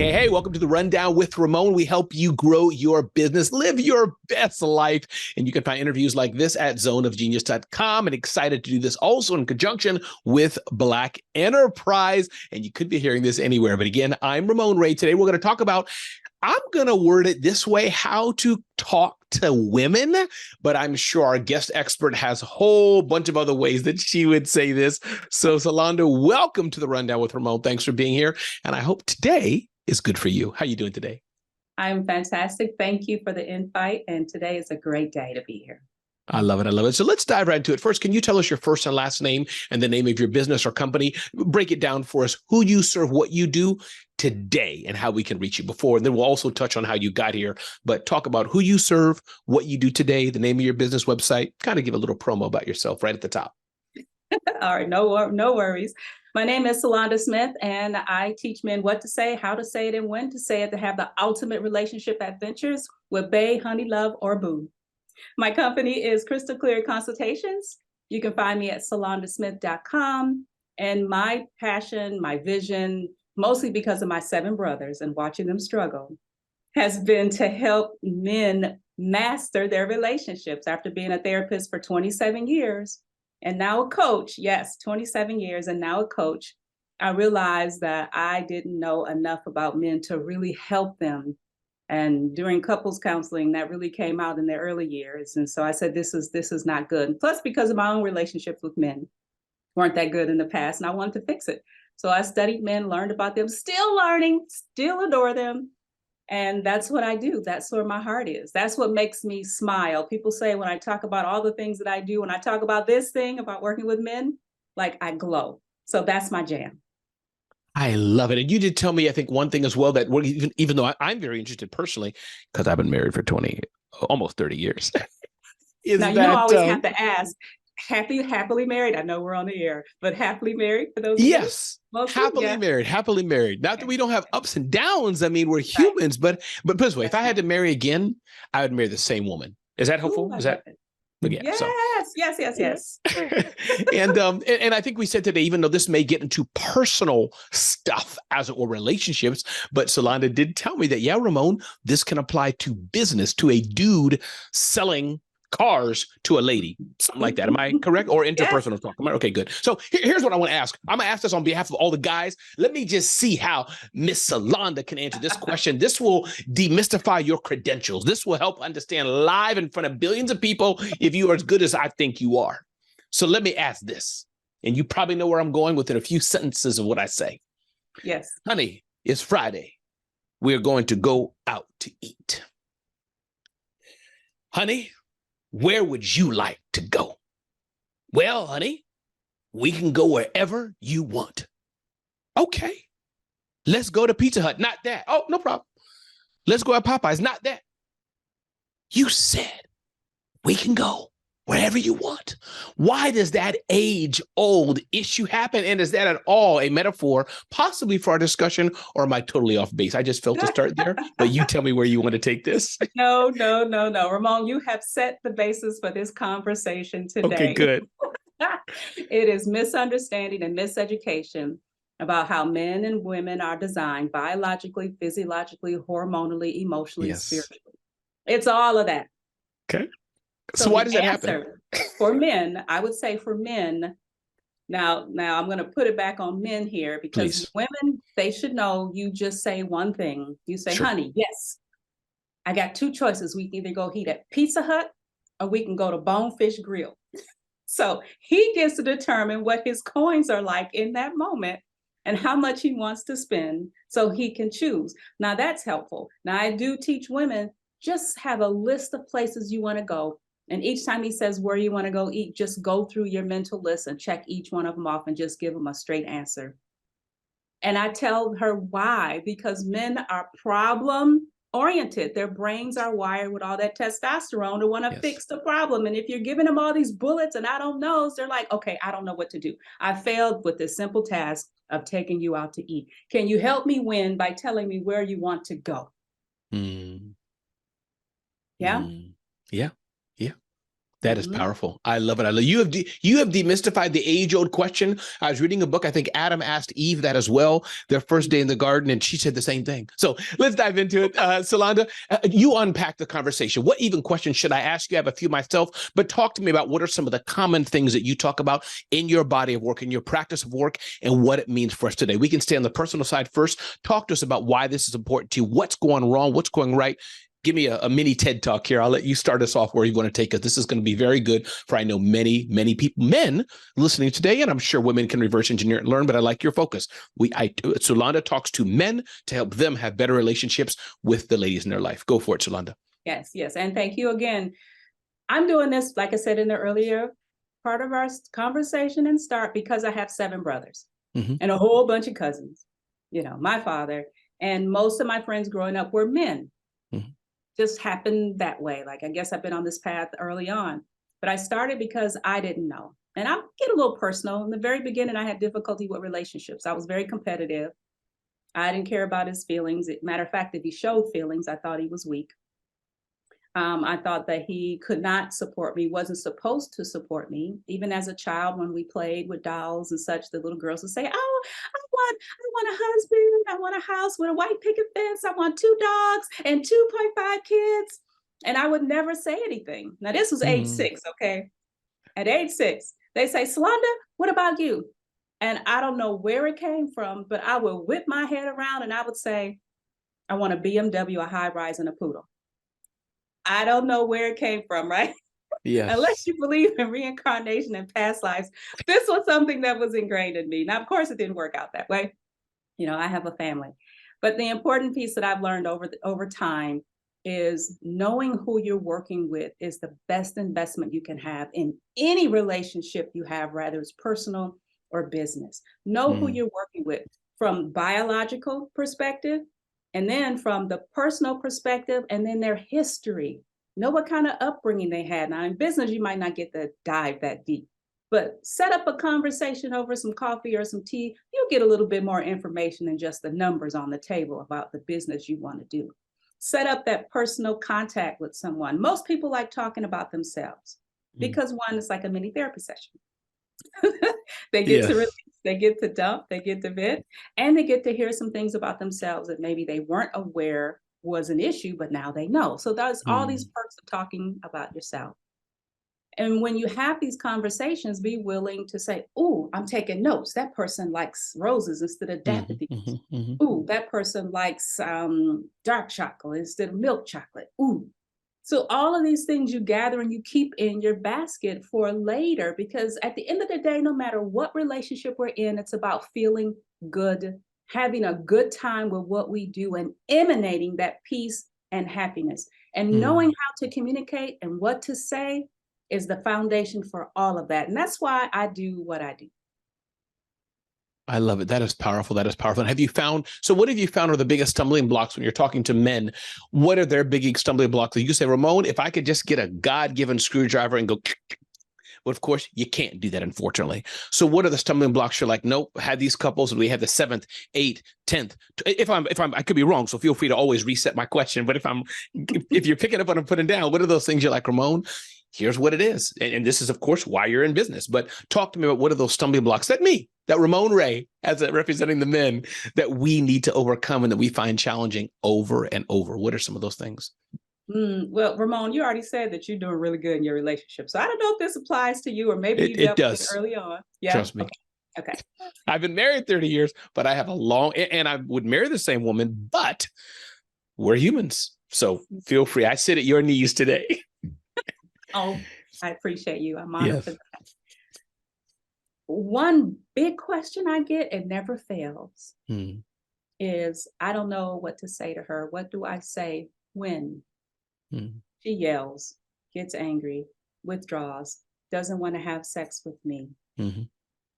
Hey, hey, welcome to the Rundown with Ramon. We help you grow your business, live your best life. And you can find interviews like this at zoneofgenius.com. And excited to do this also in conjunction with Black Enterprise. And you could be hearing this anywhere. But again, I'm Ramon Ray. Today, we're going to talk about, I'm going to word it this way, how to talk to women, but I'm sure our guest expert has a whole bunch of other ways that she would say this. So Sulonda, welcome to the Rundown with Ramon. Thanks for being here. And I hope today is good for you. How are you doing today? I'm fantastic. Thank you for the invite. And today is a great day to be here. I love it. I love it. So let's dive right into it. First, can you tell us your first and last name and the name of your business or company? Break it down for us, who you serve, what you do today, and how we can reach you before. And then we'll also touch on how you got here, but talk about who you serve, what you do today, the name of your business website, kind of give a little promo about yourself right at the top. All right. No worries. My name is Sulonda Smith, and I teach men what to say, how to say it, and when to say it to have the ultimate relationship adventures with bae, honey, love, or boo. My company is Crystal Clear Consultations. You can find me at sulondasmith.com. And my passion, my vision, mostly because of my 7 brothers and watching them struggle, has been to help men master their relationships after being a therapist for 27 years. And now a coach, yes, 27 years, and now a coach. I realized that I didn't know enough about men to really help them. And during couples counseling, that really came out in their early years. And so I said, this is not good. And plus, because of my own relationships with men weren't that good in the past, and I wanted to fix it. So I studied men, learned about them, still learning, still adore them. And that's what I do. That's where my heart is. That's what makes me smile. People say when I talk about all the things that I do, when I talk about this thing about working with men, like I glow. So that's my jam. I love it. And you did tell me, I think, one thing as well, that even though I'm very interested personally, because I've been married for almost 30 years. Now, I always have to ask, happily married? I know we're on the air, but happily married for those? Yes. Happily married. Not that we don't have ups and downs. I mean, we're humans, but put this way, if I had to marry again, I would marry the same woman. Is that helpful? Is that? Yeah, yes. And I think we said today, even though this may get into personal stuff as it were relationships, but Sulonda did tell me that, yeah, Ramon, this can apply to business, to a dude selling cars to a lady, something like that. Am I correct? Or interpersonal talk? Okay, good. So here's what I want to ask. I'm going to ask this on behalf of all the guys. Let me just see how Miss Sulonda can answer this question. This will demystify your credentials. This will help understand live in front of billions of people if you are as good as I think you are. So let me ask this, and you probably know where I'm going within a few sentences of what I say. Yes. Honey, it's Friday. We're going to go out to eat. Honey, where would you like to go? Well, honey, we can go wherever you want. Okay. Let's go to Pizza Hut. Not that. Oh, no problem. Let's go at Popeyes. Not that. You said we can go wherever you want. Why does that age-old issue happen? And is that at all a metaphor, possibly for our discussion, or am I totally off base? I just felt to start there, but you tell me where you want to take this. No. Ramon, you have set the basis for this conversation today. Okay, good. It is misunderstanding and miseducation about how men and women are designed biologically, physiologically, hormonally, emotionally, spiritually. It's all of that. Okay. So why does that happen? For men, I would say for men, now I'm going to put it back on men here, because women, they should know you just say one thing. You say, honey, yes, I got 2 choices. We can either go eat at Pizza Hut or we can go to Bonefish Grill. So he gets to determine what his coins are like in that moment and how much he wants to spend so he can choose. Now that's helpful. Now I do teach women, just have a list of places you want to go. And each time he says where you want to go eat, just go through your mental list and check each one of them off and just give them a straight answer. And I tell her why, because men are problem oriented. Their brains are wired with all that testosterone to want to fix the problem. And if you're giving them all these bullets and I don't know, they're like, okay, I don't know what to do. I failed with this simple task of taking you out to eat. Can you help me win by telling me where you want to go? Yeah. Yeah. That is powerful. I love it. I love you have demystified the age-old question. I was reading a book. I think Adam asked Eve that as well, their first day in the garden, and she said the same thing. So let's dive into it. Sulonda, you unpack the conversation. What even questions should I ask you? I have a few myself, but talk to me about what are some of the common things that you talk about in your body of work, in your practice of work, and what it means for us today. We can stay on the personal side first. Talk to us about why this is important to you, what's going wrong, what's going right. Give me a mini TED talk here. I'll let you start us off where you want to take us. This is going to be very good for, I know, many, many people, men listening today, and I'm sure women can reverse engineer and learn, but I like your focus. Sulonda talks to men to help them have better relationships with the ladies in their life. Go for it, Sulonda. Yes, yes. And thank you again. I'm doing this, like I said in the earlier part of our conversation and start, because I have 7 brothers and a whole bunch of cousins, my father, and most of my friends growing up were men. Just happened that way. Like, I guess I've been on this path early on, but I started because I didn't know. And I'll get a little personal. In the very beginning, I had difficulty with relationships. I was very competitive. I didn't care about his feelings. Matter of fact, if he showed feelings, I thought he was weak. I thought that he could not support me, wasn't supposed to support me. Even as a child, when we played with dolls and such, the little girls would say, "Oh, I want a husband. I want a house with a white picket fence. I want 2 dogs and 2.5 kids." And I would never say anything. Now, this was age 6, okay? At age 6, they say, "Sulonda, what about you?" And I don't know where it came from, but I would whip my head around and I would say, "I want a BMW, a high rise, and a poodle." I don't know where it came from, right? Unless Yes. you believe in reincarnation and past lives. This was something that was ingrained in me. Now, of course, it didn't work out that way. I have a family. But the important piece that I've learned over time is knowing who you're working with is the best investment you can have in any relationship you have, whether it's personal or business. Know who you're working with from biological perspective, and then from the personal perspective, and then their history. Know what kind of upbringing they had. Now, in business, you might not get to dive that deep, but set up a conversation over some coffee or some tea. You'll get a little bit more information than just the numbers on the table about the business you want to do. Set up that personal contact with someone. Most people like talking about themselves because one is like a mini therapy session. They get to release, they get to dump, they get to vent, and they get to hear some things about themselves that maybe they weren't aware was an issue, but now they know. So that's all these perks of talking about yourself. And when you have these conversations, be willing to say, "Oh, I'm taking notes. That person likes roses instead of daffodils. Ooh, that person likes dark chocolate instead of milk chocolate. Ooh." So all of these things you gather and you keep in your basket for later, because at the end of the day, no matter what relationship we're in, it's about feeling good, having a good time with what we do, and emanating that peace and happiness. And knowing how to communicate and what to say is the foundation for all of that. And that's why I do what I do. I love it. That is powerful. That is powerful. And what have you found are the biggest stumbling blocks when you're talking to men? What are their big stumbling blocks? You say, "Ramon, if I could just get a God-given screwdriver and go," but of course you can't do that, unfortunately. So what are the stumbling blocks? You're like, "Nope, had these couples and we had the 7th, 8th, 10th. If I could be wrong. So feel free to always reset my question. But if you're picking up what I'm putting down, what are those things you're like, "Ramon, here's what it is." And this is, of course, why you're in business. But talk to me about what are those stumbling blocks that Ramon Ray, as representing the men, that we need to overcome and that we find challenging over and over. What are some of those things? Well, Ramon, you already said that you're doing really good in your relationship. So I don't know if this applies to you, or maybe you It dealt with it does. early on. Yeah. Trust me. Okay. I've been married 30 years, but I have and I would marry the same woman, but we're humans. So feel free. I sit at your knees today. Oh, I appreciate you. I'm honored Yes. for that. One big question I get, it never fails, is I don't know what to say to her. What do I say when she yells, gets angry, withdraws, doesn't want to have sex with me?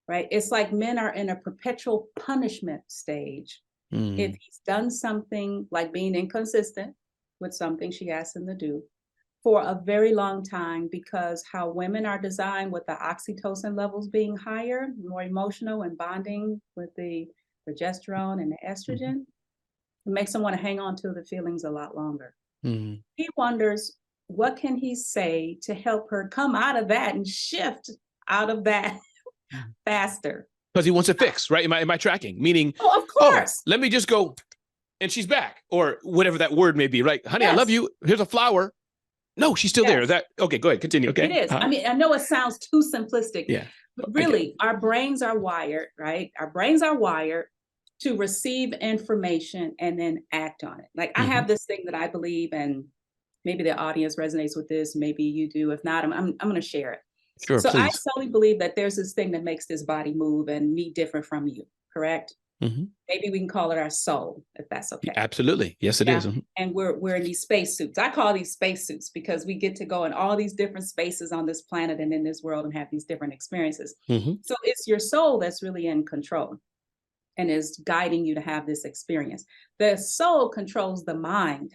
Right? It's like men are in a perpetual punishment stage. If he's done something like being inconsistent with something she asked him to do for a very long time, because how women are designed with the oxytocin levels being higher, more emotional and bonding with the progesterone and the estrogen, it makes them want to hang on to the feelings a lot longer. He wonders, what can he say to help her come out of that and shift out of that faster? Because he wants it fixed, right? Am I tracking? Meaning, Oh, of course. let me just go and she's back, or whatever that word may be, right? Honey, I love you. Here's a flower. No, she's still there. Okay, go ahead, continue. Okay. It is. I mean, I know it sounds too simplistic. Yeah. But really, our brains are wired, right? Our brains are wired to receive information and then act on it. Like I have this thing that I believe, and maybe the audience resonates with this. Maybe you do. If not, I'm going to share it. Sure, so please. I solely believe that there's this thing that makes this body move and me different from you. Correct? Maybe we can call it our soul, if that's okay. Absolutely. Yes, it is. And we're in these spacesuits. I call these spacesuits because we get to go in all these different spaces on this planet and in this world and have these different experiences. So it's your soul that's really in control and is guiding you to have this experience. The soul controls the mind.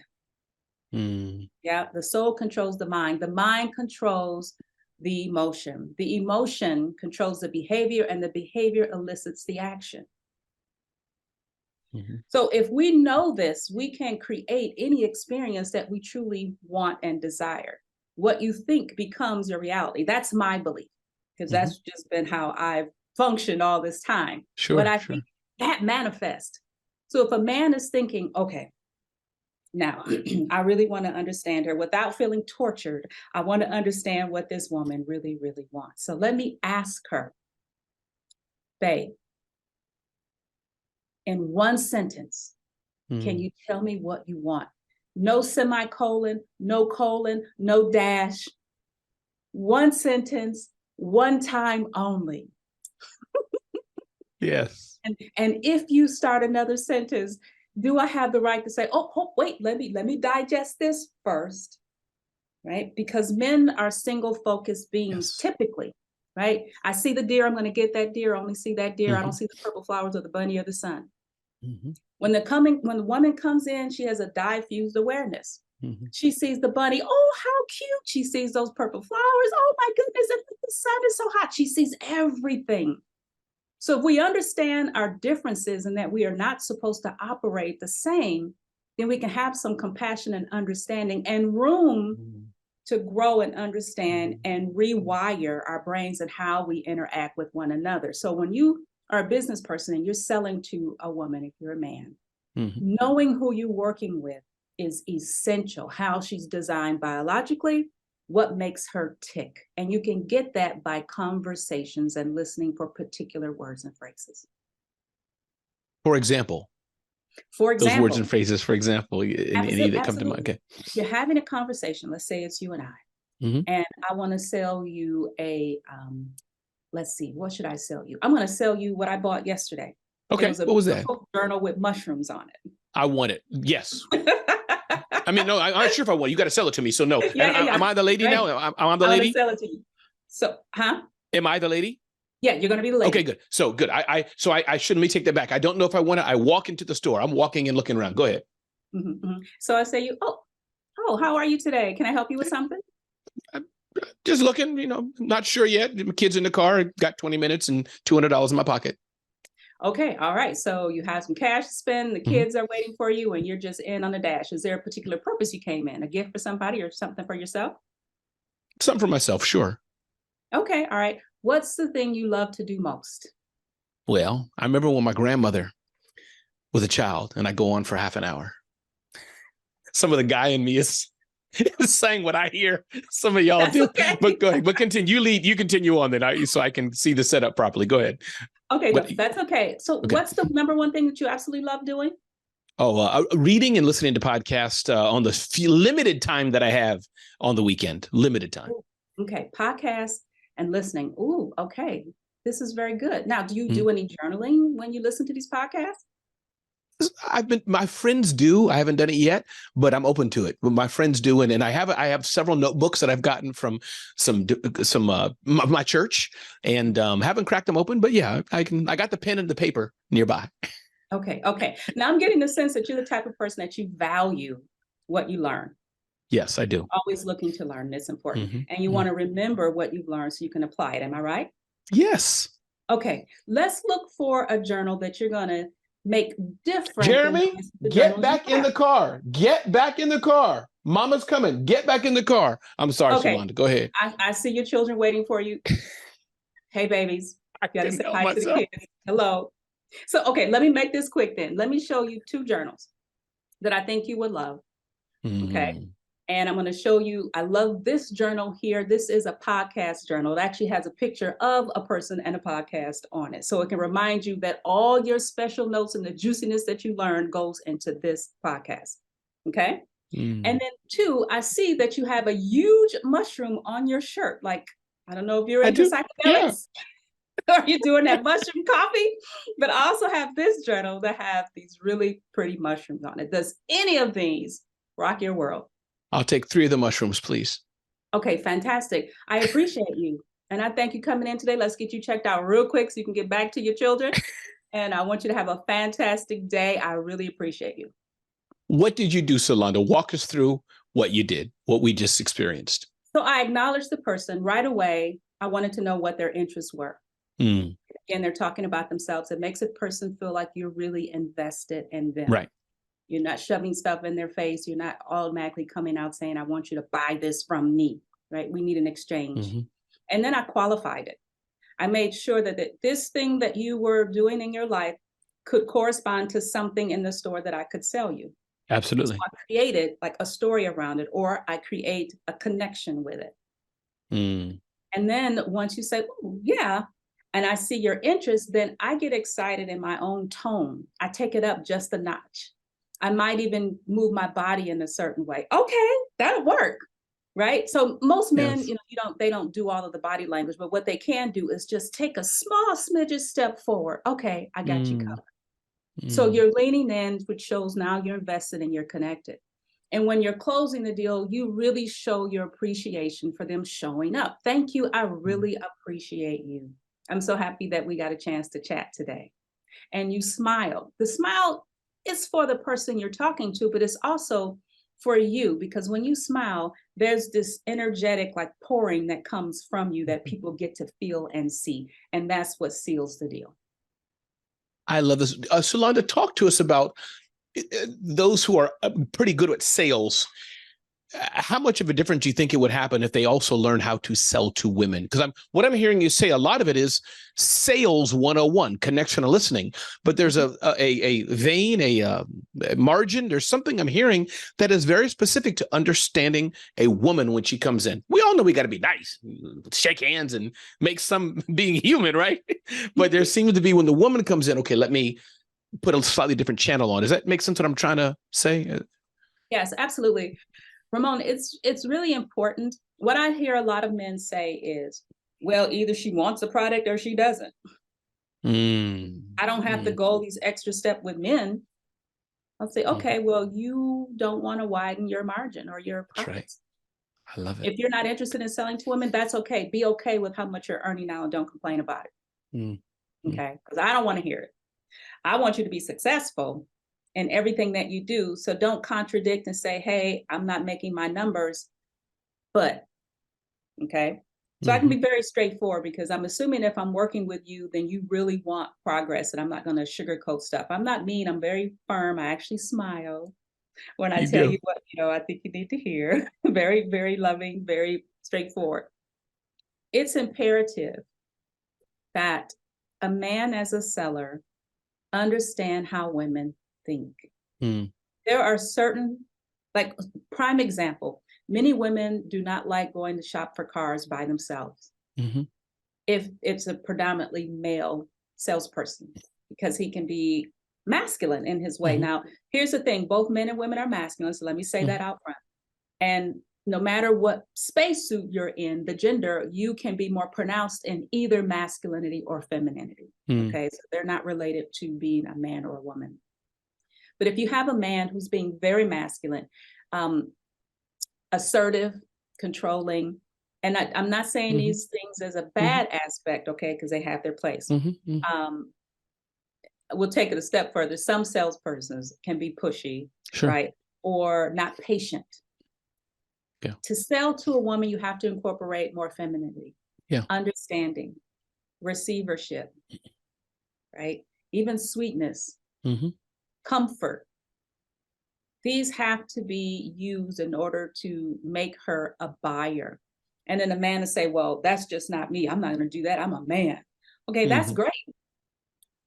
Yeah, the soul controls the mind. The mind controls the emotion. The emotion controls the behavior, and the behavior elicits the action. So if we know this, we can create any experience that we truly want and desire. What you think becomes your reality. That's my belief, because that's just been how I've functioned all this time. What I think, that manifests. So if a man is thinking, okay, now I really want to understand her without feeling tortured. I want to understand what this woman really, really wants. So let me ask her, babe, in one sentence, can you tell me what you want? No semicolon, no colon, no dash. One sentence, one time only. Yes. And if you start another sentence, do I have the right to say, oh, wait, let me digest this first, right? Because men are single focused beings typically, right? I see the deer, I'm going to get that deer, I only see that deer, I don't see the purple flowers or the bunny or the sun. When the woman comes in, she has a diffused awareness. She sees the bunny. Oh, how cute. She sees those purple flowers. Oh my goodness, the sun is so hot. She sees everything. So if we understand our differences and that we are not supposed to operate the same, then we can have some compassion and understanding and room to grow and understand and rewire our brains and how we interact with one another. So when you are a business person and you're selling to a woman, if you're a man, knowing who you're working with is essential. How she's designed biologically, what makes her tick. And you can get that by conversations and listening for particular words and phrases. For example, those words and phrases, for example, any that come to mind. Okay. You're having a conversation. Let's say it's you and I, and I want to sell you a, let's see, what should I sell you? I'm going to sell you what I bought yesterday. Okay. What was that? Journal with mushrooms on it. I want it. Yes. I mean, no, I'm not sure if I want it. You got to sell it to me. So no. Am I the lady now? I'm the lady? Sell it to you. So, Am I the lady? Yeah, you're going to be the lady. Okay, good. So good. I shouldn't take that back. I don't know if I want it. I walk into the store. I'm walking and looking around. Go ahead. So I say, oh, how are you today? Can I help you with something? Just looking, not sure yet. My kid's in the car. Got 20 minutes and $200 in my pocket. Okay. All right. So you have some cash to spend. The kids are waiting for you and you're just in on the dash. Is there a particular purpose you came in? A gift for somebody or something for yourself? Something for myself. Sure. Okay. All right. What's the thing you love to do most? Well, I remember when my grandmother was a child and I go on for half an hour. Some of the guy in me is saying what I hear. Some of y'all do. Okay. But go ahead. But continue. You continue on then so I can see the setup properly. Go ahead. Okay, that's okay. So what's the number one thing that you absolutely love doing? Reading and listening to podcasts on the limited time that I have on the weekend. Limited time. Okay, podcasts and listening. Ooh, okay. This is very good. Now, do you do any journaling when you listen to these podcasts? My friends do. I haven't done it yet, but I'm open to it. My friends do, and I have several notebooks that I've gotten from some my church, and haven't cracked them open. But yeah, I got the pen and the paper nearby. Okay. Now I'm getting the sense that you're the type of person that you value what you learn. Yes, I do. Always looking to learn. That's important, and you want to remember what you've learned so you can apply it. Am I right? Yes. Okay. Let's look for a journal that you're gonna make different than the Jeremy, rest of the get journals you back in have. the car. Get back in the car. Mama's coming. Get back in the car. I'm sorry, Okay, Sulonda. Go ahead. I see your children waiting for you. Hey, babies, I you got to couldn't say help hi to the myself. kids. Hello. So, okay, let me make this quick then. Let me show you 2 journals that I think you would love. Okay. Mm. And I'm going to show you, I love this journal here. This is a podcast journal. It actually has a picture of a person and a podcast on it. So it can remind you that all your special notes and the juiciness that you learned goes into this podcast. Okay. And Mm. then 2, I see that you have a huge mushroom on your shirt. Like, I don't know if you're I into do. Yeah. psychedelics or you're doing that mushroom coffee, but I also have this journal that have these really pretty mushrooms on it. Does any of these rock your world? I'll take 3 of the mushrooms, please. Okay, fantastic. I appreciate you. And I thank you coming in today. Let's get you checked out real quick so you can get back to your children. And I want you to have a fantastic day. I really appreciate you. What did you do, Sulonda? Walk us through what you did, what we just experienced. So I acknowledged the person right away. I wanted to know what their interests were. Mm. Again, they're talking about themselves. It makes a person feel like you're really invested in them. Right. You're not shoving stuff in their face. You're not automatically coming out saying, I want you to buy this from me, right? We need an exchange. Mm-hmm. And then I qualified it. I made sure that this thing that you were doing in your life could correspond to something in the store that I could sell you. Absolutely. So I created like a story around it, or I create a connection with it. Mm. And then once you say, oh, yeah, and I see your interest, then I get excited in my own tone. I take it up just a notch. I might even move my body in a certain way. Okay, that'll work. Right. So most men, Yes. they don't do all of the body language, but what they can do is just take a small smidget step forward. Okay, I got you covered. So you're leaning in, which shows now you're invested and you're connected. And when you're closing the deal, you really show your appreciation for them showing up. Thank you. I really appreciate you. I'm so happy that we got a chance to chat today. And you smile. The smile is for the person you're talking to, but it's also for you, because when you smile, there's this energetic like pouring that comes from you that people get to feel and see. And that's what seals the deal. I love this. Sulonda, talk to us about those who are pretty good at sales. How much of a difference do you think it would happen if they also learn how to sell to women? Because what I'm hearing you say, a lot of it is sales 101, connection and listening. But there's a vein, a margin. There's something I'm hearing that is very specific to understanding a woman when she comes in. We all know we got to be nice, shake hands and make some being human, right? But there seems to be when the woman comes in, okay, let me put a slightly different channel on. Does that make sense what I'm trying to say? Yes, absolutely. Ramon, it's really important. What I hear a lot of men say is, well, either she wants a product or she doesn't. I don't have to go these extra steps with men. I'll say, okay, well, you don't want to widen your margin or your profits. That's right. I love it. If you're not interested in selling to women, that's okay. Be okay with how much you're earning now and don't complain about it. Okay, because I don't want to hear it. I want you to be successful in everything that you do. So don't contradict and say, hey, I'm not making my numbers, but, okay. So I can be very straightforward, because I'm assuming if I'm working with you, then you really want progress, and I'm not going to sugarcoat stuff. I'm not mean. I'm very firm. I actually smile when I tell you what, I think you need to hear. Very, very loving, very straightforward. It's imperative that a man as a seller understand how women think. There are certain, like prime example, many women do not like going to shop for cars by themselves. If it's a predominantly male salesperson, because he can be masculine in his way. Now, here's the thing, both men and women are masculine. So let me say that out front. And no matter what spacesuit you're in, the gender, you can be more pronounced in either masculinity or femininity. Okay, so they're not related to being a man or a woman. But if you have a man who's being very masculine, assertive, controlling, and I'm not saying these things as a bad aspect, okay, because they have their place. We'll take it a step further. Some salespersons can be pushy, right? Or not patient. To sell to a woman, you have to incorporate more femininity, understanding, receivership, right? Even sweetness. comfort. These have to be used in order to make her a buyer. And then the man to say, well, that's just not me. I'm not going to do that. I'm a man. Okay, that's great.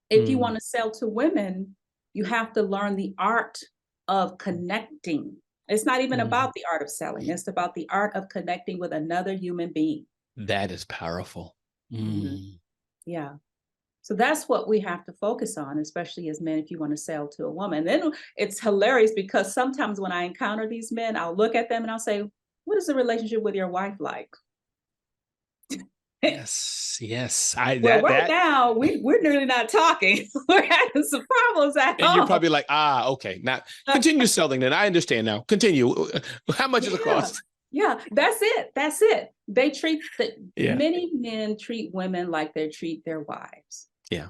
If you want to sell to women, you have to learn the art of connecting. It's not even about the art of selling. It's about the art of connecting with another human being. That is powerful. Yeah. So that's what we have to focus on, especially as men, if you want to sell to a woman. Then it's hilarious because sometimes when I encounter these men, I'll look at them and I'll say, what is the relationship with your wife like? Yes. Right now, we're nearly not talking. We're having some problems at home. And you're probably like, okay. Now continue selling then. I understand now. Continue. How much does it cost? Yeah, that's it. They many men treat women like they treat their wives. Yeah.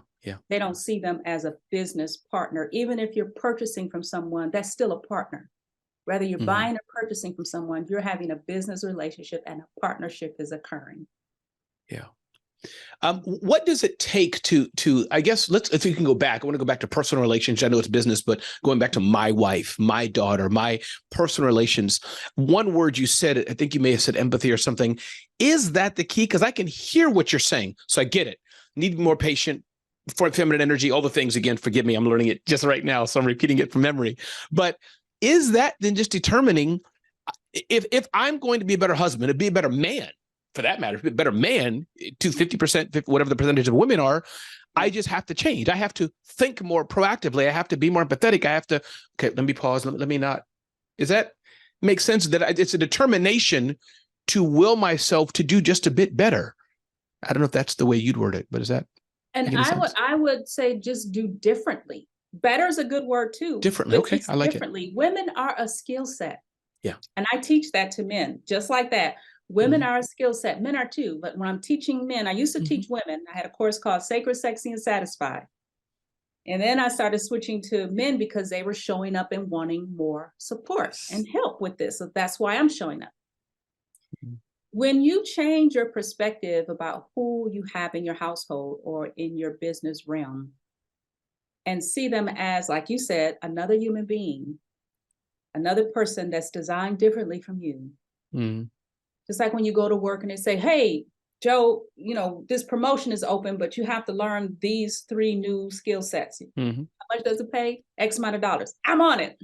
They don't see them as a business partner. Even if you're purchasing from someone, that's still a partner. Whether you're buying or purchasing from someone, you're having a business relationship and a partnership is occurring. Yeah. What does it take to I guess if you can go back, I want to go back to personal relations. I know it's business, but going back to my wife, my daughter, my personal relations, one word you said, I think you may have said empathy or something. Is that the key? Because I can hear what you're saying. So I get it. Need to be more patient, for feminine energy, all the things. Again, forgive me, I'm learning it just right now. So I'm repeating it from memory. But is that then just determining if I'm going to be a better husband, to be a better man, for that matter, a better man to 50%, whatever the percentage of women are, I just have to change. I have to think more proactively. I have to be more empathetic. I have to, okay, let me pause. Let me not. Does that make sense? That it's a determination to will myself to do just a bit better. I don't know if that's the way you'd word it, but is that? And I would say just do differently. Better is a good word too. Differently. Okay. I like it. Women are a skill set. Yeah. And I teach that to men, just like that. Women are a skill set. Men are too. But when I'm teaching men, I used to teach women. I had a course called Sacred, Sexy, and Satisfied. And then I started switching to men because they were showing up and wanting more support and help with this. So that's why I'm showing up. When you change your perspective about who you have in your household or in your business realm and see them as, like you said, another human being, another person that's designed differently from you. Just like when you go to work and they say, hey, Joe, this promotion is open, but you have to learn these 3 new skill sets. How much does it pay? X amount of dollars. I'm on it.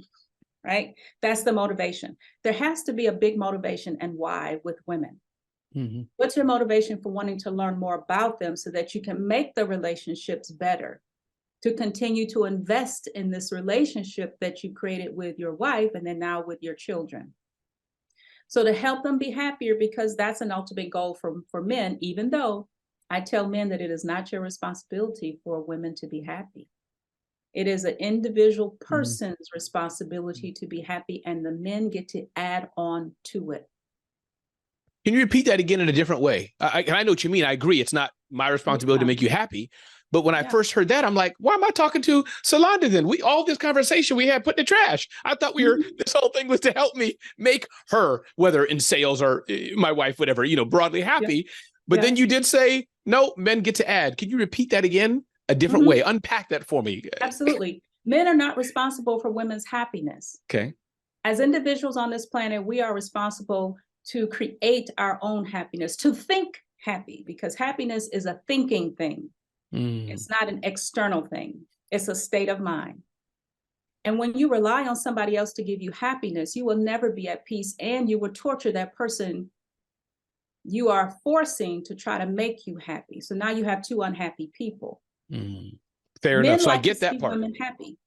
Right? That's the motivation. There has to be a big motivation and why with women. What's your motivation for wanting to learn more about them so that you can make the relationships better, to continue to invest in this relationship that you created with your wife and then now with your children? So to help them be happier, because that's an ultimate goal for men, even though I tell men that it is not your responsibility for women to be happy. It is an individual person's responsibility to be happy, and the men get to add on to it. Can you repeat that again in a different way? I know what you mean. I agree. It's not my responsibility to make you happy. But when I first heard that, I'm like, why am I talking to Sulonda then? All this conversation we had put in the trash. I thought this whole thing was to help me make her, whether in sales or my wife, whatever, broadly happy. But then you did say, no, men get to add. Can you repeat that again? A different way. Unpack that for me. Absolutely. Men are not responsible for women's happiness. Okay. As individuals on this planet, we are responsible to create our own happiness, to think happy, because happiness is a thinking thing. It's not an external thing. It's a state of mind. And when you rely on somebody else to give you happiness, you will never be at peace, and you will torture that person you are forcing to try to make you happy. So now you have 2 unhappy people. Fair enough. So I get that part. Women happy.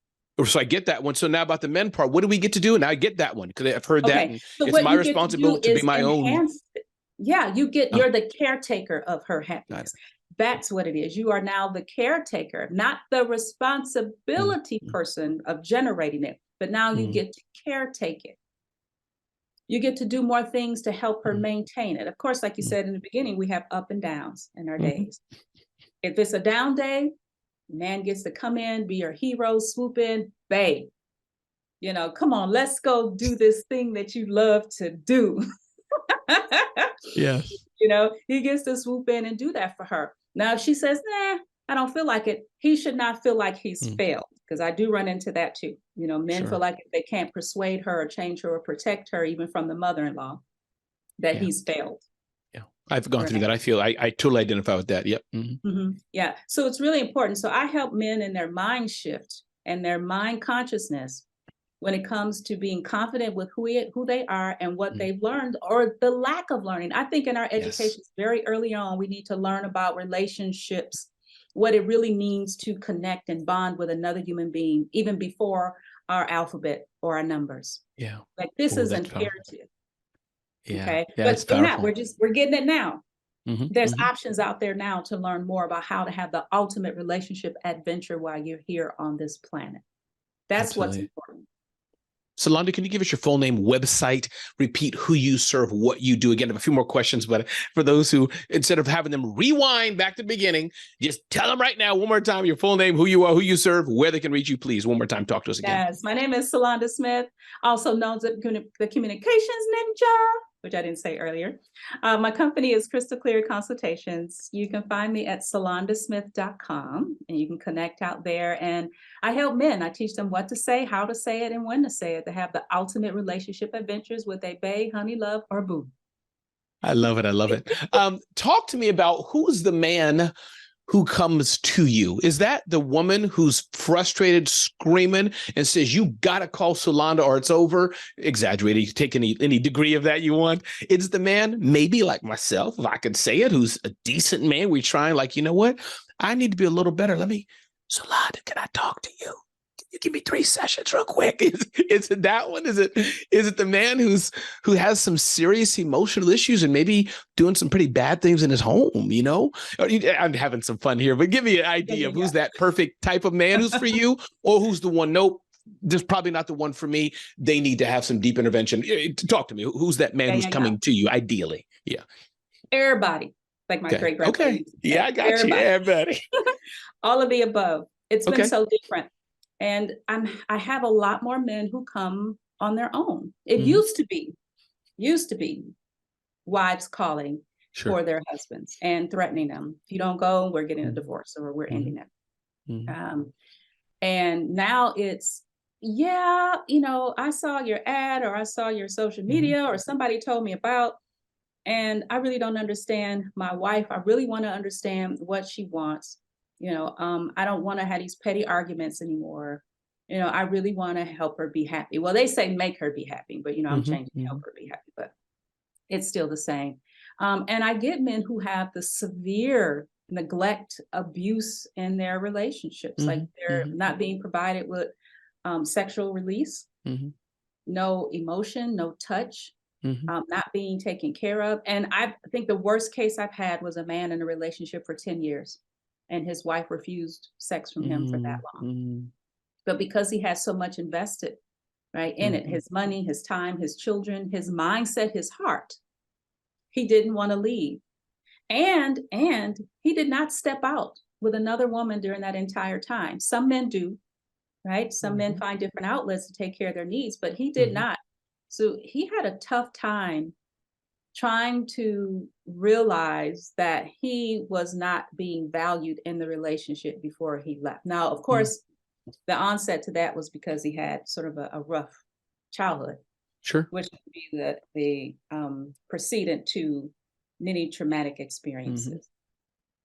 So I get that one. So now about the men part, what do we get to do? And I get that one because I've heard that. And so it's my responsibility to be my own. Yeah, you're the caretaker of her happiness. That's what it is. You are now the caretaker, not the responsibility person of generating it, but now you get to caretake it. You get to do more things to help her maintain it. Of course, like you said in the beginning, we have up and downs in our days. If it's a down day, man gets to come in, be your hero, swoop in, babe. Come on, let's go do this thing that you love to do. Yes. He gets to swoop in and do that for her. Now, if she says, nah, I don't feel like it. He should not feel like he's Mm. failed, because I do run into that too. You know, men feel Sure. like if they can't persuade her or change her or protect her, even from the mother-in-law, that Yeah. he's failed. Yeah. I've gone through Right. that. I totally identify with that. Yep. Yeah. So it's really important. So I help men in their mind shift and their mind consciousness when it comes to being confident with who they are and what Mm. they've learned, or the lack of learning. I think in our Yes. education, very early on, we need to learn about relationships, what it really means to connect and bond with another human being, even before our alphabet or our numbers. Yeah. Like, this Oh, is that's powerful. imperative. Yeah. Okay. Yeah. But It's we're not, powerful. we're getting it now. There's Mm-hmm. options out there now to learn more about how to have the ultimate relationship adventure while you're here on this planet. That's what's Absolutely. important. Sulonda, can you give us your full name, website, repeat who you serve, what you do? Again, I have a few more questions, but for those who, instead of having them rewind back to the beginning, just tell them right now, one more time, your full name, who you are, who you serve, where they can reach you, please. One more time, talk to us again. Yes, my name is Sulonda Smith, also known as the Communications Ninja, which I didn't say earlier. My company is Crystal Clear Consultations. You can find me at sulondasmith.com, and you can connect out there. And I help men. I teach them what to say, how to say it, and when to say it to have the ultimate relationship adventures with a bae, honey, love, or boo. I love it. I love it. Talk to me about who's the man who comes to you. Is that the woman who's frustrated, screaming, and says, you got to call Sulonda or it's over? Exaggerating, you take any degree of that you want. It's the man, maybe like myself, if I could say it, who's a decent man. We're trying, like, you know what? I need to be a little better. Sulonda, can I talk to you? You give me 3 sessions real quick. Is it that one? Is it the man who has some serious emotional issues and maybe doing some pretty bad things in his home, you know? I'm having some fun here, but give me an idea of who's that perfect type of man who's for you, or who's the one, nope, this is probably not the one for me. They need to have some deep intervention. Talk to me. Who's that man who's coming to you, ideally? Yeah. Everybody, like my great grandmother. Okay. Yeah, I got you. Everybody. All of the above. It's been so different. And I have a lot more men who come on their own. It used to be wives calling for their husbands and threatening them. If you don't go, we're getting a divorce, or we're ending it. And now it's, yeah, you know, I saw your ad, or I saw your social media, or somebody told me about, and I really don't understand my wife. I really want to understand what she wants. You know, I don't want to have these petty arguments anymore. You know, I really want to help her be happy. Well, they say make her be happy, but, you know, I'm changing help her be happy, but it's still the same. And I get men who have the severe neglect, abuse in their relationships, like they're not being provided with sexual release, no emotion, no touch, not being taken care of. And I think the worst case I've had was a man in a relationship for 10 years. And his wife refused sex from him for that long. But because he had so much invested, right, in it, his money, his time, his children, his mindset, his heart, he didn't want to leave. And he did not step out with another woman during that entire time. Some men do, right? Some men find different outlets to take care of their needs, but he did not. So he had a tough time trying to realize that he was not being valued in the relationship before he left. Now, of course, the onset to that was because he had sort of a rough childhood, which would be the precedent to many traumatic experiences.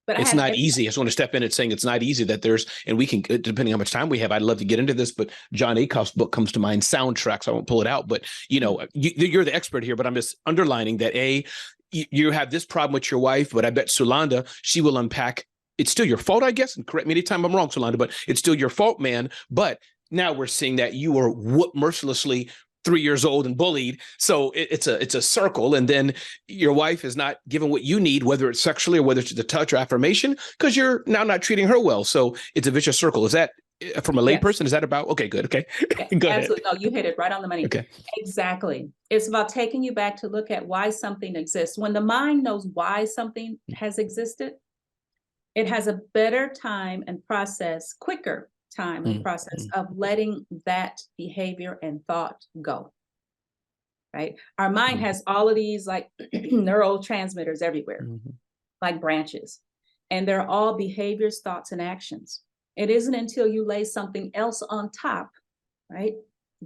But it's not easy. I just want to step in and saying it's not easy that there's, and we can, depending on how much time we have, I'd love to get into this, but John Acuff's book comes to mind, Soundtracks. I won't pull it out, but you know, you're the expert here, but I'm just underlining that you have this problem with your wife, but I bet Sulonda, she will unpack. It's still your fault, I guess, and correct me anytime I'm wrong, Sulonda, but it's still your fault, man. But now we're seeing that you were whooped mercilessly 3 years old and bullied. So it's a circle. And then your wife is not given what you need, whether it's sexually or whether it's the touch or affirmation, because you're now not treating her well. So it's a vicious circle. Is that from a layperson? Is that about? Okay, good. Okay. Yes, Go absolutely. ahead. No, you hit it right on the money. Okay. Exactly. It's about taking you back to look at why something exists. When the mind knows why something has existed, it has a better time and process, quicker time and process of letting that behavior and thought go. Right? Our mind has all of these like neurotransmitters everywhere, like branches. And they're all behaviors, thoughts, and actions. It isn't until you lay something else on top, right,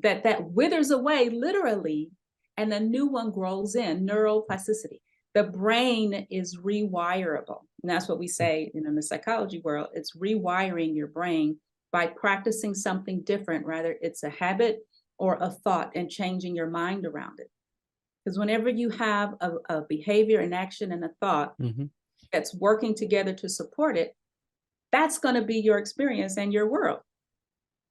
that withers away literally, and a new one grows in. Neuroplasticity. The brain is rewirable. And that's what we say, in the psychology world. It's rewiring your brain by practicing something different, rather it's a habit or a thought, and changing your mind around it. Because whenever you have a behavior, an action, and a thought that's working together to support it, that's going to be your experience and your world.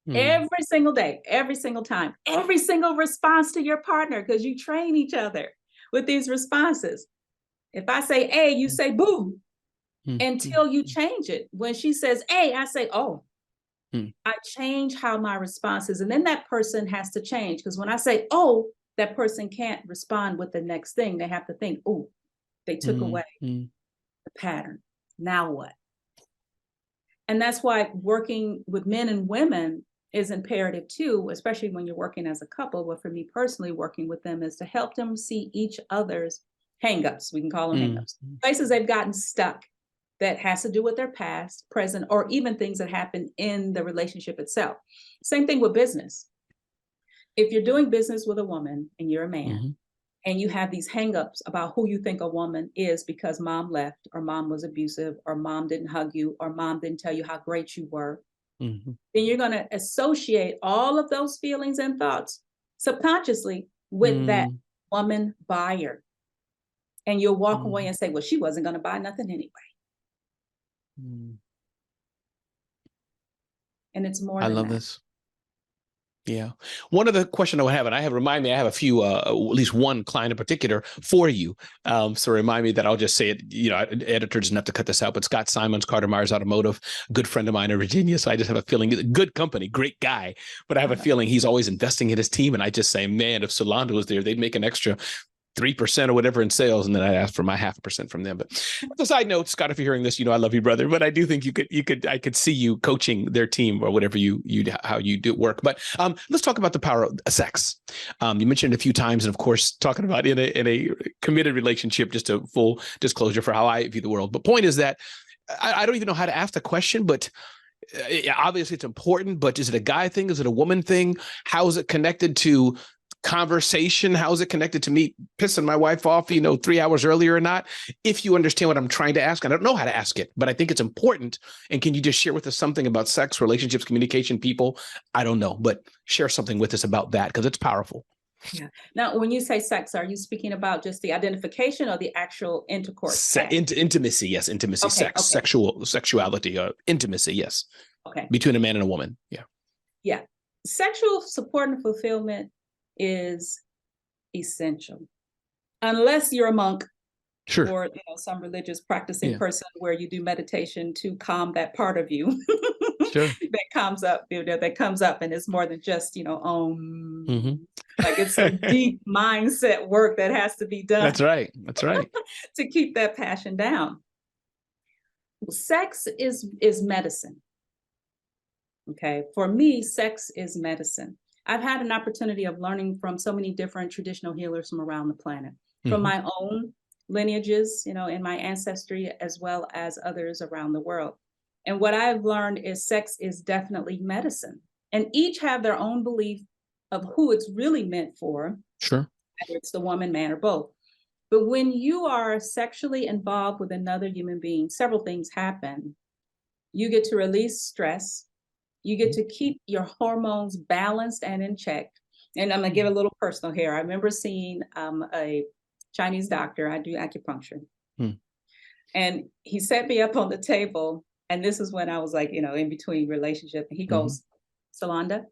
Every single day, every single time, every single response to your partner, because you train each other with these responses. If I say A, you say boo, until you change it. When she says A, I say, oh, I change how my response is. And then that person has to change, because when I say, oh, that person can't respond with the next thing. They have to think, oh, they took away the pattern. Now what? And that's why working with men and women is imperative too, especially when you're working as a couple. But for me personally, working with them is to help them see each other's hangups. We can call them hangups. Places they've gotten stuck that has to do with their past, present, or even things that happen in the relationship itself. Same thing with business. If you're doing business with a woman and you're a man, and you have these hangups about who you think a woman is because mom left, or mom was abusive, or mom didn't hug you, or mom didn't tell you how great you were, then you're going to associate all of those feelings and thoughts subconsciously with that woman buyer. And you'll walk away and say, well, she wasn't going to buy nothing anyway. And it's more than that. I love this. Yeah. One of the questions I would have, and I have a few, at least one client in particular for you. So remind me that I'll just say it, editor doesn't have to cut this out, but Scott Simons, Carter Myers Automotive, a good friend of mine in Virginia. So I just have a feeling, good company, great guy, but I have a feeling he's always investing in his team. And I just say, man, if Sulonda was there, they'd make an extra 3% or whatever in sales, and then I asked for my 0.5% from them. But as a side note, Scott, if you're hearing this, I love you, brother. But I do think I could see you coaching their team or whatever how you do work. But let's talk about the power of sex. You mentioned it a few times, and of course, talking about in a committed relationship. Just a full disclosure for how I view the world. But point is that I don't even know how to ask the question, but. Obviously, it's important. But is it a guy thing? Is it a woman thing? How is it connected to conversation? How is it connected to me pissing my wife off, 3 hours earlier or not? If you understand what I'm trying to ask, I don't know how to ask it, but I think it's important. And can you just share with us something about sex, relationships, communication, people? I don't know, but share something with us about that, because it's powerful. Yeah. Now, when you say sex, are you speaking about just the identification or the actual intercourse? Intimacy, yes. Intimacy, okay, sex, okay. Sexuality, intimacy, yes. Okay. Between a man and a woman. Yeah. Yeah. Sexual support and fulfillment is essential, unless you're a monk, sure, or some religious practicing person where you do meditation to calm that part of you sure. that comes up, that comes up, and it's more than just like it's some deep mindset work that has to be done. That's right. To keep that passion down. Sex is medicine. Okay, for me, sex is medicine. I've had an opportunity of learning from so many different traditional healers from around the planet, from my own lineages, in my ancestry, as well as others around the world. And what I've learned is sex is definitely medicine, and each have their own belief of who it's really meant for. Sure. Whether it's the woman, man, or both. But when you are sexually involved with another human being, several things happen. You get to release stress. You get to keep your hormones balanced and in check. And I'm going to get a little personal here. I remember seeing a Chinese doctor. I do acupuncture. And he set me up on the table. And this is when I was like, in between relationship. And he goes, Sulonda,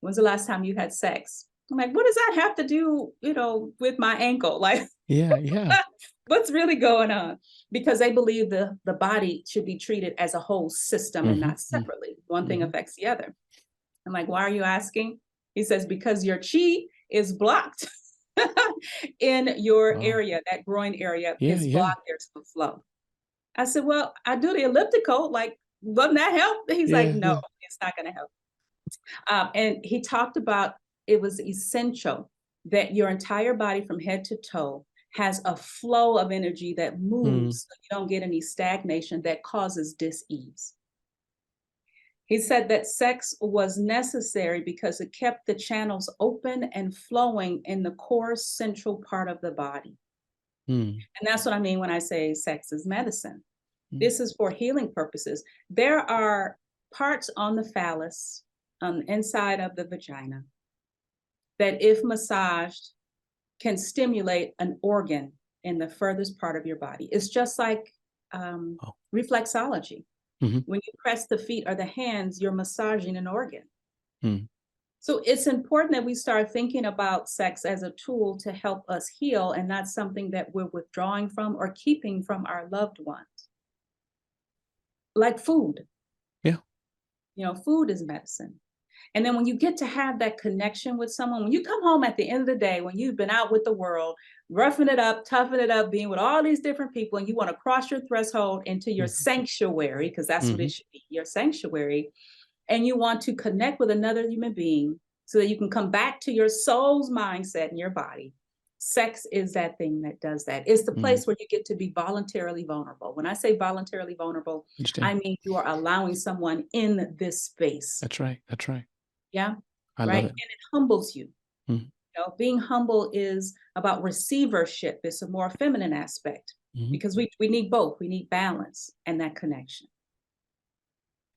when's the last time you had sex? I'm like, what does that have to do, with my ankle? Like, yeah. What's really going on? Because they believe the body should be treated as a whole system and not separately. One thing affects the other. I'm like, why are you asking? He says, because your chi is blocked in your area, that groin area is blocked. There's no flow. I said, well, I do the elliptical. Like, wouldn't that help? He's like, no, it's not going to help. And he talked about it was essential that your entire body from head to toe has a flow of energy that moves, so you don't get any stagnation that causes dis-ease. He said that sex was necessary because it kept the channels open and flowing in the core central part of the body. And that's what I mean when I say sex is medicine. This is for healing purposes. There are parts on the phallus, on the inside of the vagina, that if massaged, can stimulate an organ in the furthest part of your body. It's just like reflexology. When you press the feet or the hands, you're massaging an organ. So it's important that we start thinking about sex as a tool to help us heal and not something that we're withdrawing from or keeping from our loved ones. Like food. Yeah. You know, food is medicine. And then when you get to have that connection with someone, when you come home at the end of the day, when you've been out with the world, roughing it up, toughing it up, being with all these different people, and you want to cross your threshold into your sanctuary, because that's what it should be, your sanctuary, and you want to connect with another human being so that you can come back to your soul's mindset and your body. Sex is that thing that does that. It's the place where you get to be voluntarily vulnerable. When I say voluntarily vulnerable, I mean you are allowing someone in this space. That's right. That's right. Yeah. I right. love it. And it humbles you. You know, being humble is about receivership. It's a more feminine aspect because we need both. We need balance and that connection.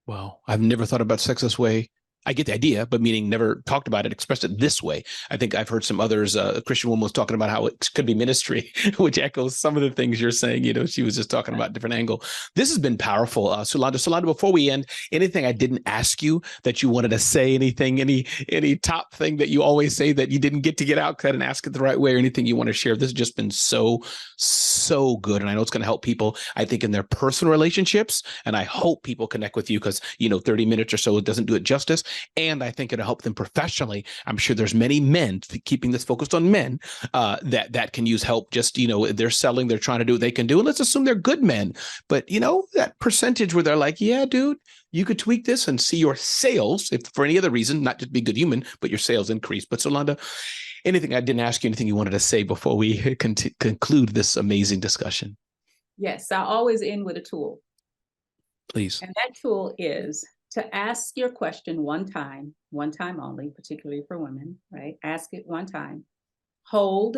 Wow. I've never thought about sex this way. I get the idea, but meaning never talked about it, expressed it this way. I think I've heard some others, a Christian woman was talking about how it could be ministry, which echoes some of the things you're saying. You know, she was just talking about a different angle. This has been powerful. Sulonda, before we end, anything I didn't ask you that you wanted to say, anything, any top thing that you always say that you didn't get to get out because I didn't ask it the right way, or anything you want to share? This has just been so good. And I know it's going to help people, I think, in their personal relationships. And I hope people connect with you because, 30 minutes or so doesn't do it justice. And I think it'll help them professionally. I'm sure there's many men, keeping this focused on men, that can use help. Just, they're selling, they're trying to do what they can do. And let's assume they're good men. But, that percentage where they're like, yeah, dude, you could tweak this and see your sales, if for any other reason, not just be good human, but your sales increase. But Sulonda, anything I didn't ask you, anything you wanted to say before we conclude this amazing discussion? Yes, I always end with a tool. Please. And that tool is to ask your question one time only, particularly for women, right? Ask it one time, hold,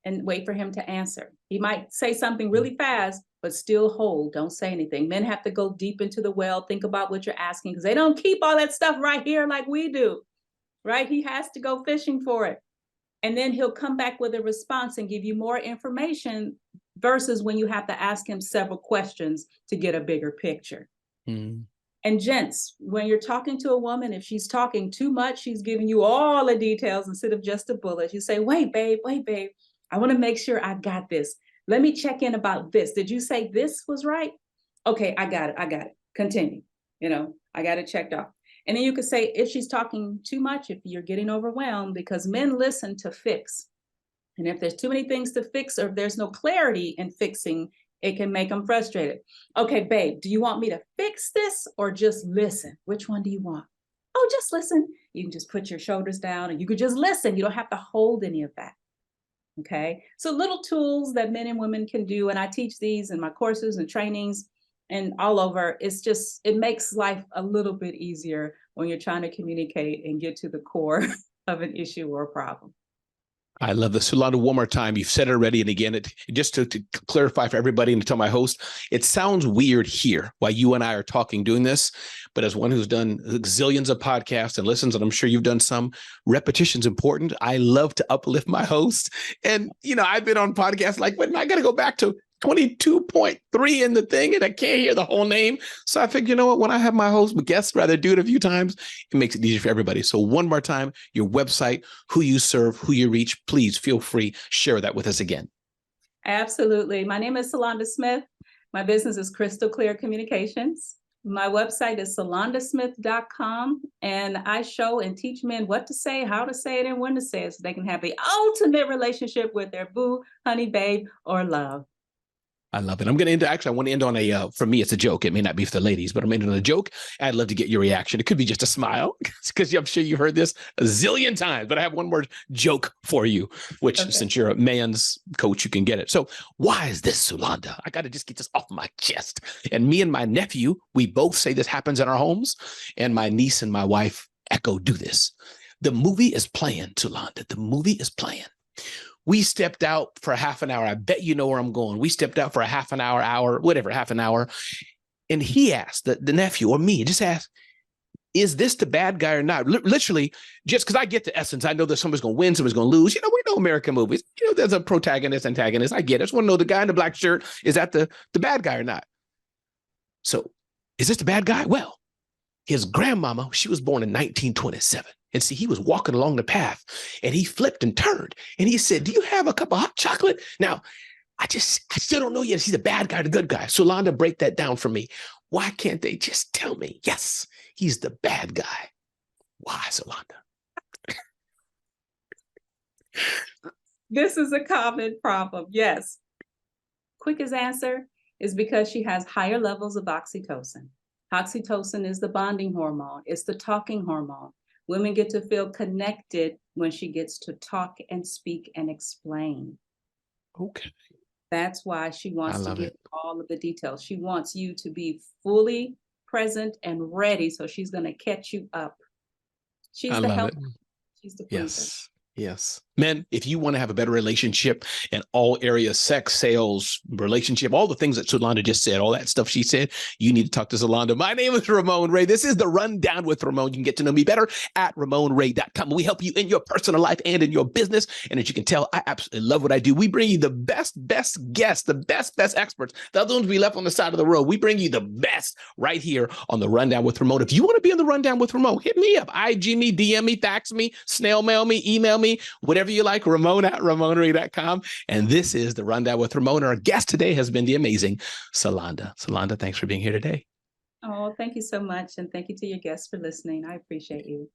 and wait for him to answer. He might say something really fast, but still hold. Don't say anything. Men have to go deep into the well, think about what you're asking, because they don't keep all that stuff right here like we do, right? He has to go fishing for it. And then he'll come back with a response and give you more information versus when you have to ask him several questions to get a bigger picture. And gents, when you're talking to a woman, if she's talking too much, she's giving you all the details instead of just a bullet. You say, wait, babe, I want to make sure I got this. Let me check in about this. Did you say this was right? Okay, I got it. Continue. I got it checked off. And then you could say, if she's talking too much, if you're getting overwhelmed, because men listen to fix. And if there's too many things to fix, or if there's no clarity in fixing, it can make them frustrated. Okay, babe, do you want me to fix this or just listen? Which one do you want? Oh, just listen. You can just put your shoulders down and you could just listen. You don't have to hold any of that. Okay. So little tools that men and women can do. And I teach these in my courses and trainings and all over. It makes life a little bit easier when you're trying to communicate and get to the core of an issue or a problem. I love this. Sulonda, one more time. You've said it already. And again, just to clarify for everybody and to tell my host, it sounds weird here while you and I are talking, doing this. But as one who's done zillions of podcasts and listens, and I'm sure you've done some, repetition's important. I love to uplift my host. And, I've been on podcasts like, wait, I got to go back to 22.3 in the thing and I can't hear the whole name. So I figured, when I have my host guests rather do it a few times, it makes it easier for everybody. So one more time, your website, who you serve, who you reach, please feel free, share that with us again. Absolutely. My name is Sulonda Smith. My business is Crystal Clear Communications. My website is sulondasmith.com, and I show and teach men what to say, how to say it, and when to say it so they can have the ultimate relationship with their boo, honey, babe, or love. I love it. I'm going to end, actually, I want to end on a, for me, it's a joke. It may not be for the ladies, but I'm ending on a joke. I'd love to get your reaction. It could be just a smile because I'm sure you've heard this a zillion times, but I have one more joke for you, which since you're a man's coach, you can get it. So why is this, Sulonda? I got to just get this off my chest. And me and my nephew, we both say this happens in our homes, and my niece and my wife do this. The movie is playing, Sulonda. The movie is playing. We stepped out for half an hour. I bet you know where I'm going. We stepped out for a half an hour, half an hour. And he asked, the nephew or me, just asked, is this the bad guy or not? Literally, just because I get the essence. I know that somebody's going to win, somebody's going to lose. You know, we know American movies. You know, there's a protagonist, antagonist. I get it. I just want to know the guy in the black shirt, is that the bad guy or not? So is this the bad guy? Well, his grandmama, she was born in 1927. And see, he was walking along the path and he flipped and turned and he said, do you have a cup of hot chocolate? Now, I still don't know yet if he's the bad guy or the good guy. Sulonda, break that down for me. Why can't they just tell me, yes, he's the bad guy? Why, Sulonda? This is a common problem. Yes. Quickest answer is because she has higher levels of oxytocin. Oxytocin is the bonding hormone. It's the talking hormone. Women get to feel connected when she gets to talk and speak and explain. Okay. That's why she wants to get all of the details. She wants you to be fully present and ready. So she's going to catch you up. She's the helper. She's the pleaser. Yes. Men, if you want to have a better relationship in all areas, sex, sales, relationship, all the things that Sulonda just said, all that stuff she said, you need to talk to Sulonda. My name is Ramon Ray. This is the Rundown with Ramon. You can get to know me better at RamonRay.com. We help you in your personal life and in your business. And as you can tell, I absolutely love what I do. We bring you the best guests, the best experts. The other ones we left on the side of the road. We bring you the best right here on the Rundown with Ramon. If you want to be on the Rundown with Ramon, hit me up. IG me, DM me, fax me, snail mail me, email me, whatever you like, Ramon at RamonRay.com. And this is the Rundown with Ramon. Our guest today has been the amazing Sulonda. Sulonda, thanks for being here today. Oh, thank you so much. And thank you to your guests for listening. I appreciate you.